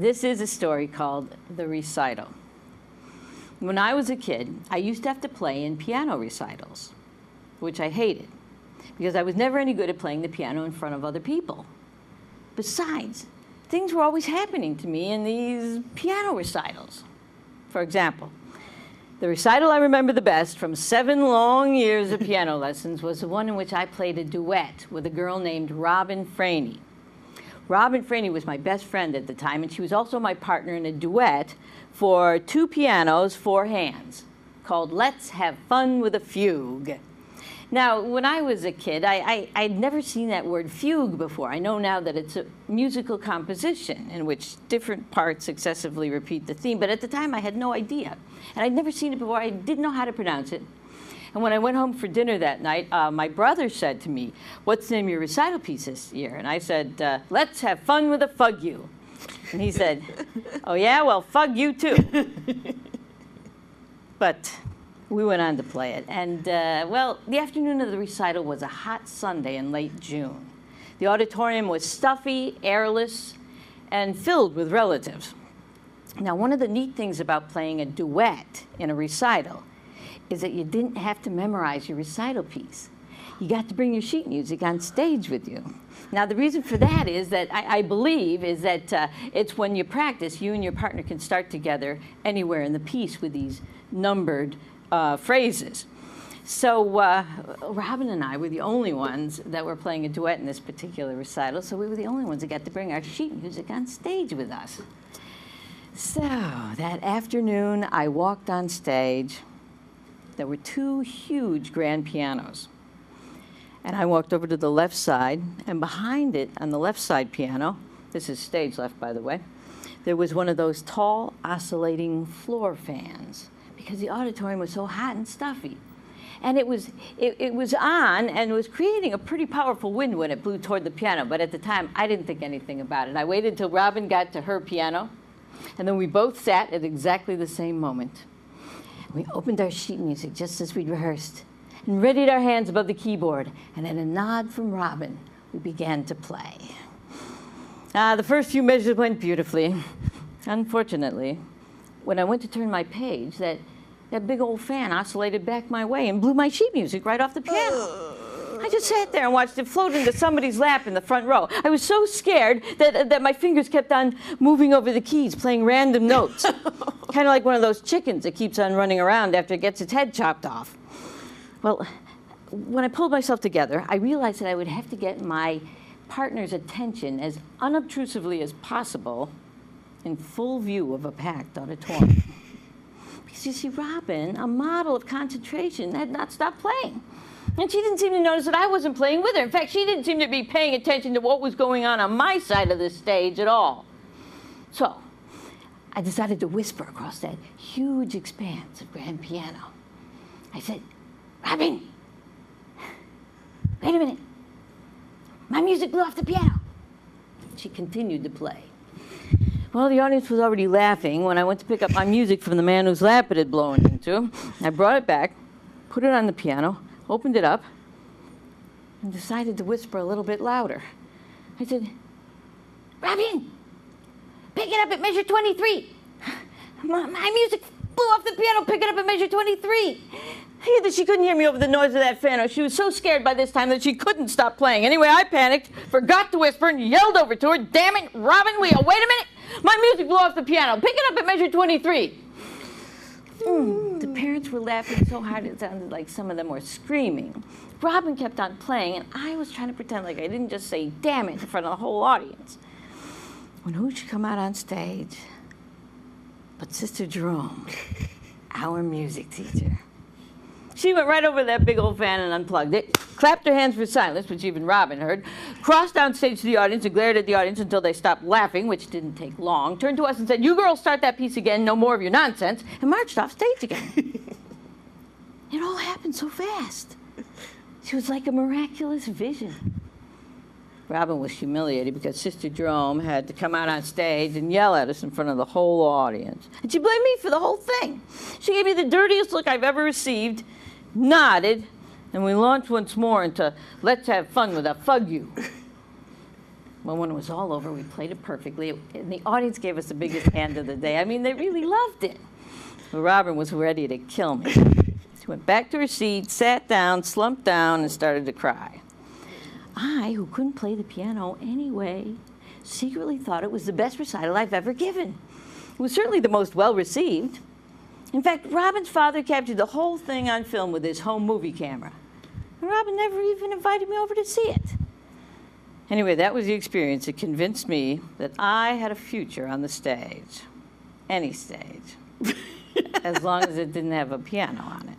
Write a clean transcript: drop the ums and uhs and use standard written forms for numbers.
This is a story called The Recital. When I was a kid, I used to have to play in piano recitals, which I hated, because I was never any good at playing the piano in front of other people. Besides, things were always happening to me in these piano recitals. For example, the recital I remember the best from 7 long years of piano lessons was the one in which I played a duet with a girl named Robin Franey. Robin Franey was my best friend at the time, and she was also my partner in a duet for 2 pianos, 4 hands, called Let's Have Fun with a Fugue. Now, when I was a kid, I'd never seen that word fugue before. I know now that it's a musical composition in which different parts successively repeat the theme, but at the time I had no idea. And I'd never seen it before. I didn't know how to pronounce it. And when I went home for dinner that night, my brother said to me, "What's the name of your recital piece this year?" And I said, "Let's have fun with a fug you." And he said, "Oh yeah, well, fug you too." But we went on to play it. And well, the afternoon of the recital was a hot Sunday in late June. The auditorium was stuffy, airless, and filled with relatives. Now, one of the neat things about playing a duet in a recital is that you didn't have to memorize your recital piece. You got to bring your sheet music on stage with you. Now, the reason for that is that I believe is that it's when you practice, you and your partner can start together anywhere in the piece with these numbered phrases. So Robin and I were the only ones that were playing a duet in this particular recital, so we were the only ones that got to bring our sheet music on stage with us. So that afternoon, I walked on stage. There were 2 huge grand pianos. And I walked over to the left side, and behind it, on the left side piano, this is stage left, by the way, there was one of those tall, oscillating floor fans, because the auditorium was so hot and stuffy. And it was on, and it was creating a pretty powerful wind when it blew toward the piano, but at the time, I didn't think anything about it. I waited until Robin got to her piano, and then we both sat at exactly the same moment. We opened our sheet music just as we'd rehearsed and readied our hands above the keyboard, and at a nod from Robin, we began to play. The first few measures went beautifully. Unfortunately, when I went to turn my page, that big old fan oscillated back my way and blew my sheet music right off the piano. I just sat there and watched it float into somebody's lap in the front row. I was so scared that my fingers kept on moving over the keys, playing random notes. Kind of like one of those chickens that keeps on running around after it gets its head chopped off. Well, when I pulled myself together, I realized that I would have to get my partner's attention as unobtrusively as possible in full view of a packed auditorium. Because you see, Robin, a model of concentration, had not stopped playing. And she didn't seem to notice that I wasn't playing with her. In fact, she didn't seem to be paying attention to what was going on my side of the stage at all. So I decided to whisper across that huge expanse of grand piano. I said, "Robin, wait a minute. My music blew off the piano." She continued to play. Well, the audience was already laughing when I went to pick up my music from the man whose lap it had blown into. I brought it back, put it on the piano, opened it up, and decided to whisper a little bit louder. I said, "Robin, pick it up at measure 23. My music blew off the piano, pick it up at measure 23. I heard that she couldn't hear me over the noise of that fan. She was so scared by this time that she couldn't stop playing. Anyway, I panicked, forgot to whisper, and yelled over to her, "Damn it, Robin, wait a minute. My music blew off the piano. Pick it up at measure 23. The parents were laughing so hard it sounded like some of them were screaming. Robin kept on playing, and I was trying to pretend like I didn't just say "damn it" in front of the whole audience. When who should come out on stage but Sister Jerome, our music teacher. She went right over that big old fan and unplugged it, clapped her hands for silence, which even Robin heard, crossed down stage to the audience and glared at the audience until they stopped laughing, which didn't take long, turned to us and said, "You girls start that piece again, no more of your nonsense," and marched off stage again. It all happened so fast. She was like a miraculous vision. Robin was humiliated because Sister Jerome had to come out on stage and yell at us in front of the whole audience. And she blamed me for the whole thing. She gave me the dirtiest look I've ever received, nodded, and we launched once more into "Let's Have Fun with a Fug You." Well, when it was all over, we played it perfectly, and the audience gave us the biggest hand of the day. I mean, they really loved it. Well, Robin was ready to kill me. She went back to her seat, sat down, slumped down, and started to cry. I, who couldn't play the piano anyway, secretly thought it was the best recital I've ever given. It was certainly the most well-received. In fact, Robin's father captured the whole thing on film with his home movie camera. And Robin never even invited me over to see it. Anyway, that was the experience that convinced me that I had a future on the stage. Any stage. As long as it didn't have a piano on it.